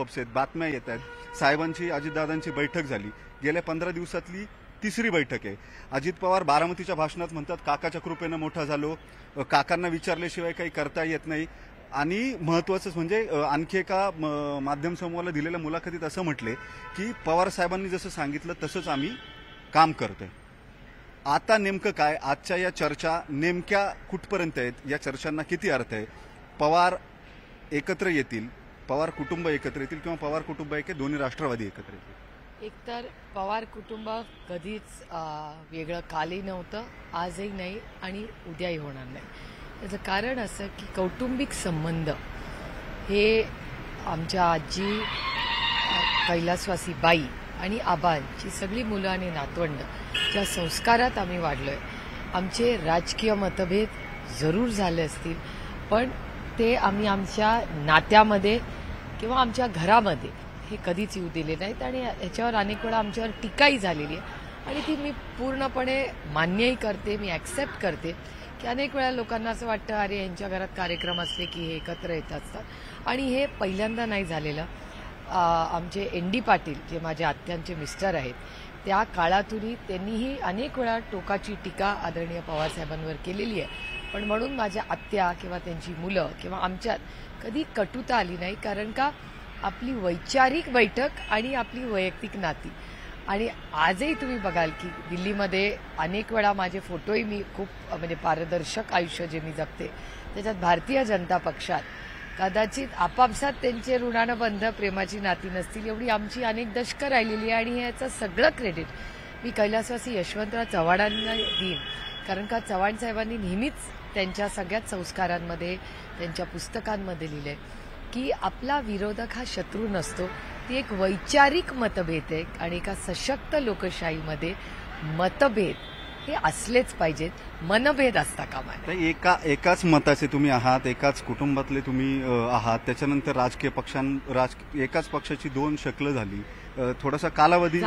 Popups आहेत, बातम्या येत आहेत. साहेबांची अजितदादांची बैठक झाली, गेल्या 15 दिवसातली तिसरी बैठक आहे. अजित पवार बारामतीच्या भाषणात म्हणतात काकाच्या कृपेनं मोठा झालो, काकांना विचारल्याशिवाय काही करता येत नाही. आणि महत्वाचं म्हणजे आणखी एका माध्यम समूहाला दिलेल्या मुलाखतीत असं म्हटले की पवार साहेबांनी जसं सांगितलं तसंच आम्ही काम करतोय. आता नेमकं काय, आजच्या या चर्चा नेमक्या कुठपर्यंत आहेत, या चर्चांना किती अर्थ आहे? पवार एकत्र येतील, पवार कुटुंब एकत्र येतील किंवा पवार कुटुंब आहे की दोन्ही राष्ट्रवादी एकत्र येतील? एकतर पवार कुटुंब कधीच वेगळं कालही नव्हतं, आजही नाही आणि उद्याही होणार नाही. त्याचं कारण असं की कौटुंबिक संबंध हे आमच्या आजी कैलासवासी बाई आणि आबांची सगळी मुलं आणि नातवंड ज्या संस्कारात आम्ही वाढलोय. आमचे राजकीय मतभेद जरूर झाले असतील, पण ते आम्ही आमच्या नात्यामध्ये किंवा आमच्या घरामध्ये हे कधीच येऊ दिले नाहीत. आणि याच्यावर अनेक वेळा आमच्यावर टीकाही झालेली आहे आणि ती मी पूर्णपणे मान्यही करते, मी ॲक्सेप्ट करते की अनेक वेळा लोकांना असं वाटतं अरे यांच्या घरात कार्यक्रम असले की हे एकत्र येत असतात. आणि हे पहिल्यांदा नाही झालेलं. आमचे ND पाटील जे माझ्या आत्यांचे मिस्टर आहेत, त्या काळातूनही त्यांनीही अनेक वेळा टोकाची टीका आदरणीय पवारसाहेबांवर केलेली आहे. पण म्हणून माझ्या आत्या किंवा त्यांची मुलं किंवा आमच्यात कधी कटुता आली नाही, कारण का आपली वैचारिक बैठक आणि आपली वैयक्तिक नाती. आणि आजही तुम्ही बघाल की दिल्लीमध्ये अनेक वेळा माझे फोटोही मी खूप म्हणजे पारदर्शक आयुष्य जे मी जगते त्याच्यात भारतीय जनता पक्षात कदाचित आपापसात त्यांचे ऋणानं बंध प्रेमाची नाती नसतील एवढी आमची अनेक दशकं राहिलेली आहे. आणि याचं सगळं क्रेडिट मी कैलासवासी यशवंतराव चव्हाणांना देईन, कारण का चव्हाण साहेबांनी नेहमीच त्यांच्या सगळ्याच संस्कारांमध्ये त्यांच्या पुस्तकांमध्ये लिहिलंय की आपला विरोधक हा शत्रू नसतो, ती एक वैचारिक मतभेद आहे. आणि एका सशक्त लोकशाहीमध्ये मतभेद हे असलेच पाहिजेत, मनभेद असता कामा नये. एकाच मताचे तुम्ही आहात, एकाच कुटुंबातले तुम्ही आहात, त्याच्यानंतर राजकीय एकाच पक्षाची दोन शक्ल झाली, थोडासा कालावधी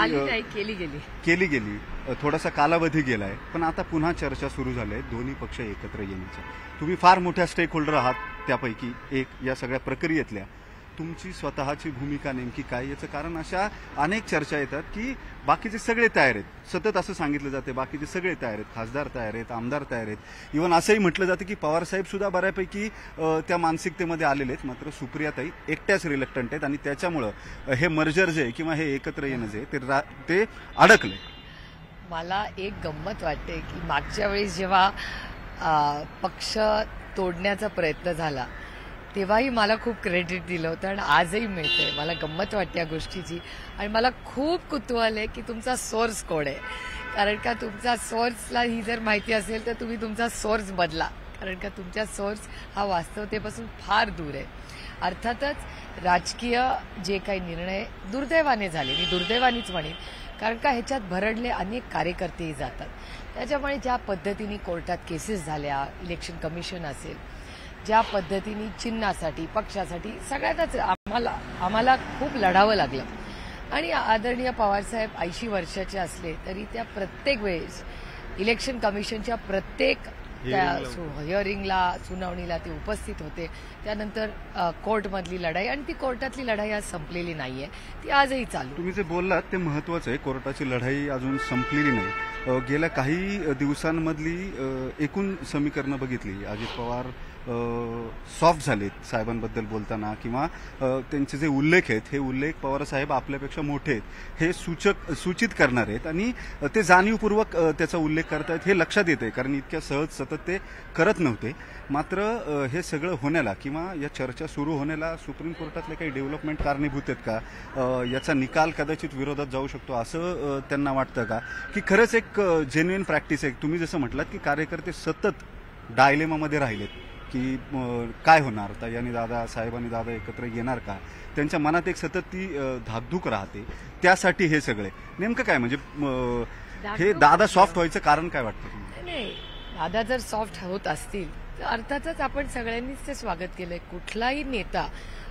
केली गेली, थोडासा कालावधी गेलाय, पण आता पुन्हा चर्चा सुरू झाली आहे दोन्ही पक्ष एकत्र येण्याच्या. तुम्ही फार मोठ्या स्टेक होल्डर आहात त्यापैकी एक या सगळ्या प्रक्रियेतल्या. तुमची स्वतःची भूमिका नेमकी काय? याचं कारण अशा अनेक चर्चा येतात की बाकीचे सगळे तयार आहेत, सतत असं सांगितलं जाते बाकीचे सगळे तयार आहेत, खासदार तयार आहेत, आमदार तयार आहेत. इव्हन असंही म्हटलं जातं की पवारसाहेब सुद्धा बऱ्यापैकी त्या मानसिकतेमध्ये आलेले आहेत, मात्र सुप्रियाताई एकट्याच रिलक्टंट आहेत आणि त्याच्यामुळं हे मर्जर जे किंवा हे एकत्र येणं जे ते अडकले. मला एक गंमत वाटते की मागच्या वेळेस जेव्हा पक्ष तोडण्याचा प्रयत्न झाला तेव्हाही मला खूप क्रेडिट दिलं होतं आणि आजही मिळतंय. मला गंमत वाटते या गोष्टीची आणि मला खूप कुतूहल आहे की तुमचा सोर्स कोण आहे, कारण का तुमचा सोर्सला ही जर माहिती असेल तर तुम्ही तुमचा सोर्स बदला, कारण का तुमचा सोर्स हा वास्तवतेपासून फार दूर आहे. अर्थातच राजकीय जे काही निर्णय दुर्दैवाने झाले, मी दुर्दैवानीच म्हणेन, कारण का ह्याच्यात भरडले अनेक कार्यकर्तेही जातात. त्याच्यामुळे ज्या पद्धतीने कोर्टात केसेस झाल्या, इलेक्शन कमिशन असेल, ज्या पद्धतीने चिन्हासाठी पक्षासाठी सगळ्यातच आम्हाला खूप लढावं लागलं. आणि आदरणीय पवारसाहेब 80 वर्षाचे असले तरी त्या प्रत्येक वेळेस इलेक्शन कमिशनच्या प्रत्येक हिअरिंगला सुनावणीला ते उपस्थित होते. त्यानंतर कोर्टमधली लढाई आणि ती कोर्टातली लढाई आज संपलेली नाहीये, ती आजही चालू. तुम्ही जे बोललात ते महत्वाचं आहे, कोर्टाची लढाई अजून संपलेली नाही. गेल्या काही दिवसांमधली एकूण समीकरणं बघितली, अजित पवार सॉफ्ट झालेत साहेबांबद्दल बोलताना किंवा त्यांचे जे उल्लेख आहेत हे उल्लेख पवारसाहेब आपल्यापेक्षा मोठे आहेत हे सूचित करणार आहेत आणि ते जाणीवपूर्वक त्याचा उल्लेख करतायत हे लक्षात येते, कारण इतक्या सहज सतत ते करत नव्हते. मात्र हे सगळं होण्याला किंवा या चर्चा सुरू होण्याला सुप्रीम कोर्टातले काही डेव्हलपमेंट कारणीभूत आहेत का? याचा निकाल कदाचित विरोधात जाऊ शकतो असं त्यांना वाटतं का? की खरंच एक जेन्युइन प्रॅक्टिस आहे? तुम्ही जसं म्हटलात की कार्यकर्ते सतत डायलेमामध्ये राहिलेत की काय होणार, ताई आणि दादा, साहेब आणि दादा एकत्र येणार का? त्यांच्या मनात एक सतत ती धाकधूक राहते. त्यासाठी हे सगळे नेमकं काय, म्हणजे हे दादा सॉफ्ट व्हायचं कारण काय वाटतं? नाही, दादा जर सॉफ्ट होत असतील तर अर्थातच आपण सगळ्यांनीच ते स्वागत केलंय. कुठलाही नेता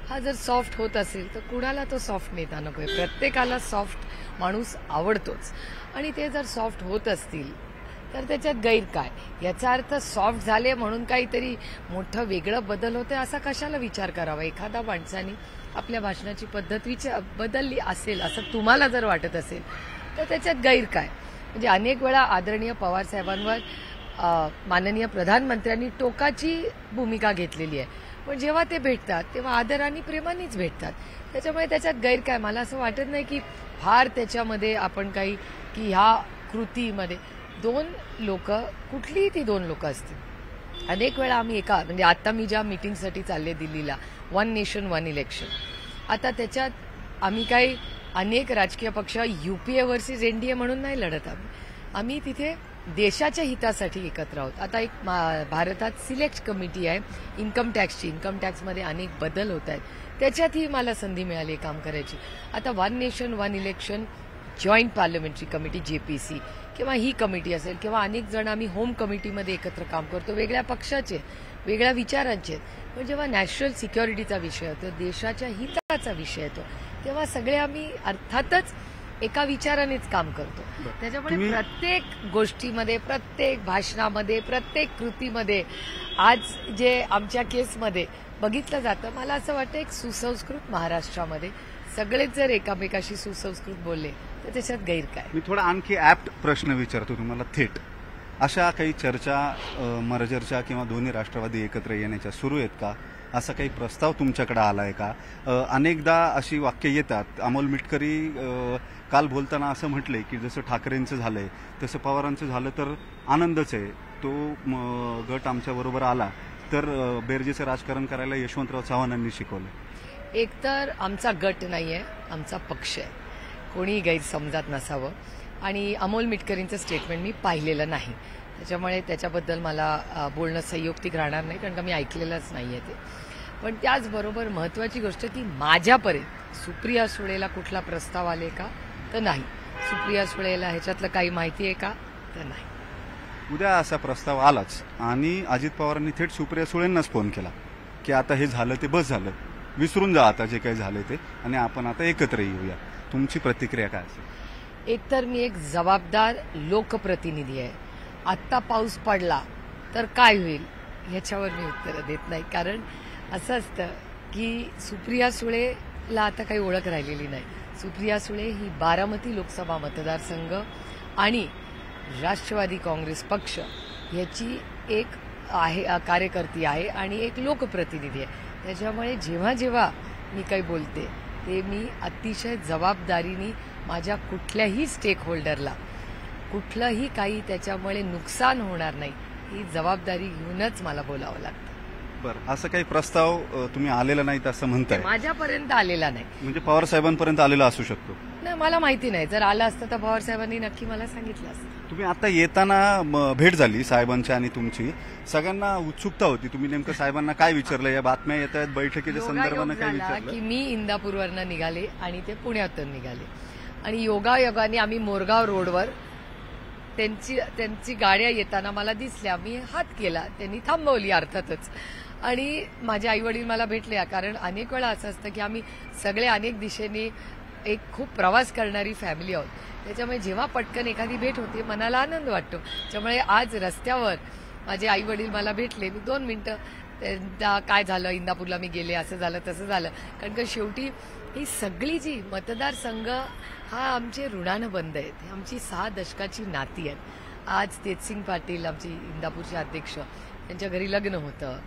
हा जर सॉफ्ट होत असेल तर कुणाला तो सॉफ्ट नेता नकोय. प्रत्येकाला सॉफ्ट माणूस आवडतोच आणि ते जर सॉफ्ट होत असतील तर त्याच्यात गैर काय? याचा अर्थ सॉफ्ट झाले म्हणून काहीतरी मोठं वेगळं बदल होतंय असा कशाला विचार करावा? एखाद्या माणसाने आपल्या भाषणाची पद्धत बदलली असेल असं तुम्हाला जर वाटत असेल तर त्याच्यात गैर काय. म्हणजे अनेक वेळा आदरणीय पवार साहेबांवर माननीय प्रधानमंत्र्यांनी टोकाची भूमिका घेतलेली आहे, पण जेव्हा ते भेटतात तेव्हा आदराने प्रेमानेच भेटतात. त्याच्यामुळे त्याच्यात गैर काय. मला असं वाटत नाही की फार त्याच्यामध्ये आपण काही की ह्या कृतीमध्ये दोन लोक, कुठलीही ती दोन लोक असतील. अनेक वेळा आम्ही म्हणजे आता मी ज्या मीटिंगसाठी चालले दिल्लीला, वन नेशन वन इलेक्शन, आता त्याच्यात आम्ही काही अनेक राजकीय पक्ष युपीए वर्सेस एनडीए म्हणून नाही लढत. आम्ही तिथे देशाच्या हितासाठी एकत्र आहोत. आता एक भारतात सिलेक्ट कमिटी आहे इन्कम टॅक्सची. इन्कम टॅक्समध्ये अनेक बदल होत आहेत, त्याच्यातही मला संधी मिळाली काम करायची. आता one nation one election joint parliamentary committee JPC किंवा ही कमिटी असेल किंवा अनेक जण आम्ही होम कमिटीमध्ये एकत्र काम करतो, वेगळ्या पक्षाचे, वेगळ्या विचारांचे. पण जेव्हा नॅशनल सिक्युरिटीचा विषय होतो, देशाच्या हिताचा विषय येतो, तेव्हा सगळे आम्ही अर्थातच एका विचारानेच काम करतो. त्याच्यामुळे प्रत्येक गोष्टीमध्ये, प्रत्येक भाषणामध्ये, प्रत्येक कृतीमध्ये आज जे आमच्या केसमध्ये बघितलं जातं, मला असं वाटतं एक सुसंस्कृत महाराष्ट्रामध्ये सगळेच जर एकामेकाशी सुसंस्कृत बोलले तर त्याच्यात गैर काय. मी थोडा आणखी ऍप्ट प्रश्न विचारतो तुम्हाला थेट. अशा काही चर्चा मर्जरच्या किंवा दोन्ही राष्ट्रवादी एकत्र येण्याच्या सुरू आहेत का? असा काही प्रस्ताव तुमच्याकडे आलाय का? अनेकदा अशी वाक्य येतात. अमोल मिटकरी काल बोलताना असं म्हटलंय की जसं ठाकरेंचं झालंय तसं पवारांचं झालं तर आनंदच आहे. तो गट आमच्या बरोबर आला तर बेरजेचं राजकारण करायला यशवंतराव चव्हाणांनी शिकवलं. एकतर आमचा गट नाहीये, आमचा पक्ष आहे. कोणी गैरसमजात नसावं. आणि अमोल मिटकरींचं स्टेटमेंट मी पाहिलेलं नाही, त्याच्यामुळे त्याच्याबद्दल मला बोलणं संयुक्तिक राहणार नाही, कारण का मी ऐकलेलंच नाहीये ते. पण त्याचबरोबर महत्वाची गोष्ट की माझ्यापर्यंत सुप्रिया सुळेला कुठला प्रस्ताव आले का तर नाही. सुप्रिया सुळेला ह्याच्यातलं काही माहिती आहे का तर नाही. उद्या असा प्रस्ताव आलाच आणि अजित पवारांनी थेट सुप्रिया सुळेंनाच फोन केला की आता हे झालं ते बस झालं, विसरून जा आता जे काही झालंय ते, आणि आपण आता एकत्र येऊया. तुमची प्रतिक्रिया काय असेल? एकतर मी एक जबाबदार लोकप्रतिनिधी आहे. आत्ता पाऊस पडला तर काय होईल ह्याच्यावर मी उत्तर देत नाही, कारण असं असतं की सुप्रिया सुळेला आता काही ओळख राहिलेली नाही. सुप्रिया सुळे ही बारामती लोकसभा मतदारसंघ आणि राष्ट्रवादी काँग्रेस पक्ष याची एक आहे, कार्यकर्ती आहे आणि एक लोकप्रतिनिधी आहे. त्याच्यामुळे जेव्हा जेव्हा मी काही बोलते ते मी अतिशय जबाबदारीने माझ्या कुठल्याही स्टेक होल्डरला कुठलंही काही त्याच्यामुळे नुकसान होणार नाही ही जबाबदारी घेऊनच मला बोलावं लागतं. बरं, असं काही प्रस्ताव तुम्ही आलेला नाही असं म्हणताय? माझ्यापर्यंत आलेला नाही. म्हणजे पवार साहेबांपर्यंत आलेला असू शकतो? नाही, मला माहिती नाही. जर आला असतं तर पवार साहेबांनी नक्की मला सांगितलं असतं. तुम्ही आता येताना भेट झाली साहेबांची आणि तुमची, सगळ्यांना उत्सुकता होती. तुम्ही नेमकं साहेबांना काय विचारलं? या बातम्या येत आहेत बैठकीच्या संदर्भानं काय विचारलं? की मी इंदापूरवरनं निघाले आणि ते पुण्यातून निघाले आणि योगायोगाने आम्ही मोरगाव रोडवर त्यांची गाड्या येताना मला दिसल्या. मी हात केला, त्यांनी थांबवली अर्थातच. आणि माझे आईवडील मला भेटले, कारण अनेक वेळा असं असतं की आम्ही सगळे अनेक दिशेने एक खूप प्रवास करणारी फॅमिली आहोत. त्याच्यामुळे जेव्हा पटकन एखादी भेट होते मनाला आनंद वाटतो. त्यामुळे आज रस्त्यावर माझे आईवडील मला भेटले. मी 2 मिनिटं त्यांना काय झालं, इंदापूरला मी गेले, असं झालं तसं झालं, कारण का शेवटी ही सगळी जी मतदारसंघ हा आमचे ऋणानं बंद आहेत. आमची 6 दशकाची नाती आहेत. आज तेजसिंग पाटील आमचे इंदापूरचे अध्यक्ष, त्यांच्या घरी लग्न होतं,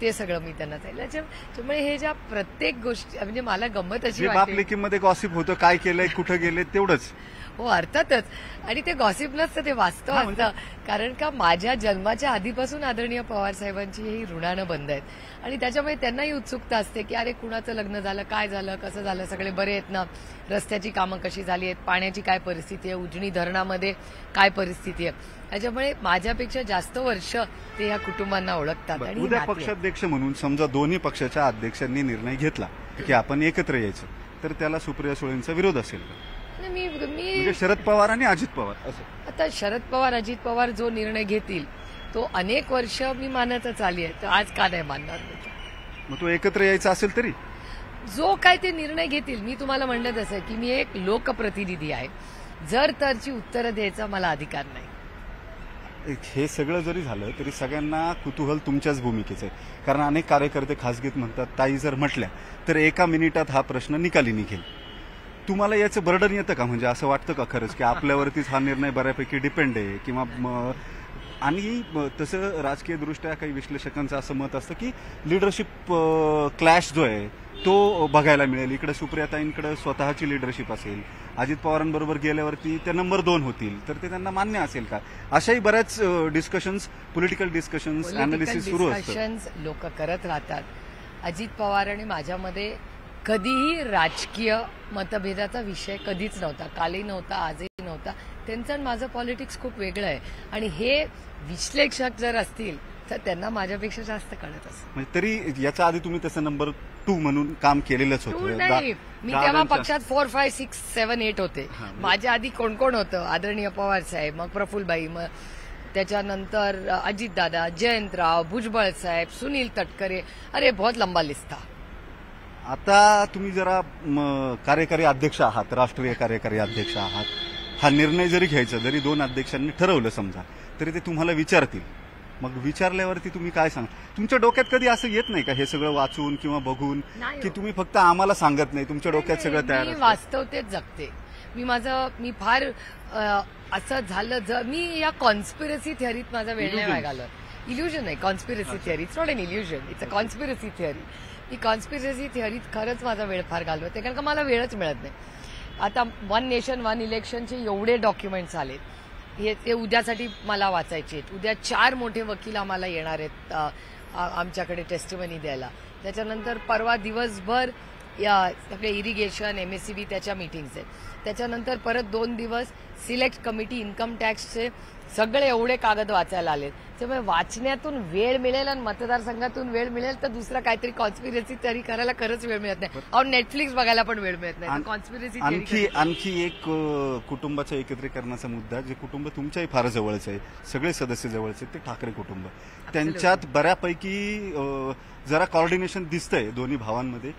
ते सगळं मी त्यांना सांगितलं. त्यामुळे हे ज्या प्रत्येक गोष्टी, म्हणजे मला गंमत अशी वाटते. बापलेकीमध्ये गॉसिप होतं, काय केलंय, कुठं गेले, तेवढंच. हो, अर्थातच. आणि ते गॉसिप नसतं, ते वास्तव असतं. कारण का माझ्या जन्माच्या आधीपासून आदरणीय पवार साहेबांची ही ऋणानं बंद आहेत आणि त्याच्यामुळे त्यांनाही उत्सुकता असते की अरे कुणाचं लग्न झालं, काय झालं, कसं झालं, सगळे बरे आहेत ना, रस्त्याची कामं कशी झाली आहेत, पाण्याची काय परिस्थिती आहे, उजनी धरणामध्ये काय परिस्थिती आहे. त्याच्यामुळे माझ्यापेक्षा जास्त वर्ष ते या कुटुंबांना ओळखतात. आणि उद्या पक्षाध्यक्ष म्हणून समजा दोन्ही पक्षाच्या अध्यक्षांनी निर्णय घेतला की आपण एकत्र यायचं, तर त्याला सुप्रिया सुळेंचा विरोध असेल का? मी म्हणजे शरद पवार आणि अजित पवार असं? आता शरद पवार अजित पवार जो निर्णय घेतील तो अनेक वर्ष मी मानतच आली आहे, तर आज का नाही मानणार? मग तो एकत्र यायचा असेल तरी जो काय ते निर्णय घेतील, मी तुम्हाला म्हणलं तसं की मी एक लोकप्रतिनिधी आहे. जर तरची उत्तरं द्यायचा मला अधिकार नाही. हे सगळं जरी झालं तरी सगळ्यांना कुतूहल तुमच्याच भूमिकेचं आहे. कारण अनेक कार्यकर्ते खासगीत म्हणतात, ताई जर म्हटल्या तर एका मिनिटात हा प्रश्न निकाली निघेल. तुम्हाला याचं बर्डन येतं का? म्हणजे असं वाटतं का खरंच की आपल्यावरतीच हा निर्णय बऱ्यापैकी डिपेंड आहे? किंवा आणि तसं राजकीय दृष्ट्या काही विश्लेषकांचं असं मत असतं की लिडरशिप क्लॅश जो आहे तो बघायला मिळेल. इकडे सुप्रियाताईंकडे स्वतःची लिडरशिप असेल, अजित पवारांबरोबर गेल्यावरती ते नंबर 2 होतील, तर ते त्यांना मान्य असेल का? अशाही बऱ्याच डिस्कशन्स, पॉलिटिकल डिस्कशन्स, अनालिसिस सुरू असतात. लोक करत राहतात. अजित पवार आणि माझ्यामध्ये कधीही राजकीय मतभेदाचा विषय कधीच नव्हता. कालही नव्हता, आजही नव्हता. त्यांचं आणि माझं पॉलिटिक्स खूप वेगळं आहे आणि हे विश्लेषक जर असतील तर त्यांना माझ्यापेक्षा जास्त कळत असतं. म्हणजे तरी याच्या आधी तुम्ही तसं नंबर 2 म्हणून काम केलेलंच होतं. नाही, मी तेव्हा पक्षात 4, 5, 6, 7, 8 होते. माझ्या आधी कोण कोण होतं? आदरणीय पवार साहेब, मग प्रफुल्लबाई, मग त्याच्यानंतर अजितदादा, जयंतराव, भुजबळ साहेब, सुनील तटकरे. अरे बहुत लंबा लिस्ट था. आता तुम्ही जरा कार्यकारी अध्यक्ष आहात, राष्ट्रीय कार्यकारी अध्यक्ष आहात. हा निर्णय जरी घ्यायचा, जरी 2 अध्यक्षांनी ठरवलं समजा, तरी ते तुम्हाला विचारतील. मग विचारल्यावरती तुम्ही काय सांगा? तुमच्या डोक्यात कधी असं येत नाही का हे सगळं वाचून किंवा बघून, की तुम्ही फक्त आम्हाला सांगत नाही, तुमच्या डोक्यात सगळं तयार असतं? मी वास्तव तेच जगते. मी फार असं झालं, मी या कॉन्स्पिरसी थिअरीत माझा वेळ नाही घालवत. इल्युजन आहे conspiracy theory. It's not an illusion, it's a conspiracy theory. मी कॉन्स्पिरसी थिअरीत खरंच माझा वेळ फार घालवते, कारण का मला वेळच मिळत नाही. आता 1 नेशन 1 इलेक्शनचे एवढे डॉक्युमेंट्स आलेत, ते उद्यासाठी मला वाचायचे आहेत. उद्या 4 मोठे वकील आम्हाला येणार आहेत आमच्याकडे टेस्टिमनी द्यायला. त्याच्यानंतर परवा दिवसभर आपले इरिगेशन, MSCB त्याच्या मीटिंग्स आहेत. त्याच्यानंतर परत 2 दिवस सिलेक्ट कमिटी, इन्कम टॅक्सचे सगळे एवढे कागद वाचायला आलेत. त्यामुळे वाचण्यातून वेळ मिळेल आणि मतदारसंघातून वेळ मिळेल तर दुसरा काहीतरी कॉन्स्पिरसी थिअरी करायला खरंच वेळ मिळत नाही. और नेटफ्लिक्स बघायला पण वेळ मिळत नाही. कॉन्स्पिरसी आणखी एक कुटुंबाच्या एकत्रीकरणाचा मुद्दा, जे कुटुंब तुमच्याही फार जवळचं आहे, सगळे सदस्य जवळचे, ते ठाकरे कुटुंब. त्यांच्यात बऱ्यापैकी जरा कॉर्डिनेशन दिसतंय दोन्ही भावांमध्ये.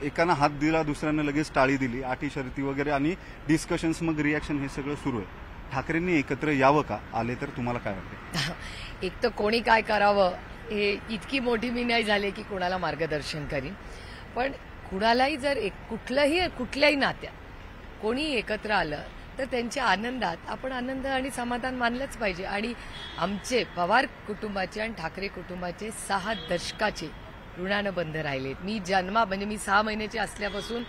एकानं हात दिला, दुसऱ्यानं लगेच टाळी दिली, अटी शर्ती वगैरे, आणि डिस्कशन्स, मग रिॲक्शन, हे सगळं सुरू आहे. ठाकरेंनी एकत्र यावं का? आले तर तुम्हाला काय वाटतं? एक तर कोणी काय करावं हे इतकी मोठी मी नाही झाले की कोणाला मार्गदर्शन करीन. पण कुणालाही जर कुठल्याही नात्यात कोणी एकत्र आलं तर त्यांच्या आनंदात आपण आनंद आणि समाधान मानलंच पाहिजे. आणि आमचे पवार कुटुंबाचे आणि ठाकरे कुटुंबाचे 6 दशकाचे ऋणानं बंध राहिलेत. मी 6 महिन्याची असल्यापासून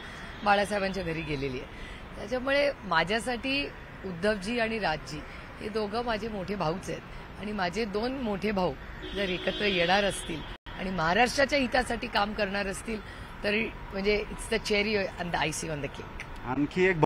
बाळासाहेबांच्या घरी गेलेली आहे. त्याच्यामुळे माझ्यासाठी उद्धवजी आणि राजजी हे दोघं माझे मोठे भाऊच आहेत. आणि माझे 2 मोठे भाऊ जर एकत्र येणार असतील आणि महाराष्ट्राच्या हितासाठी काम करणार असतील तरी म्हणजे it's the cherry on the icing on the cake. आणखी एक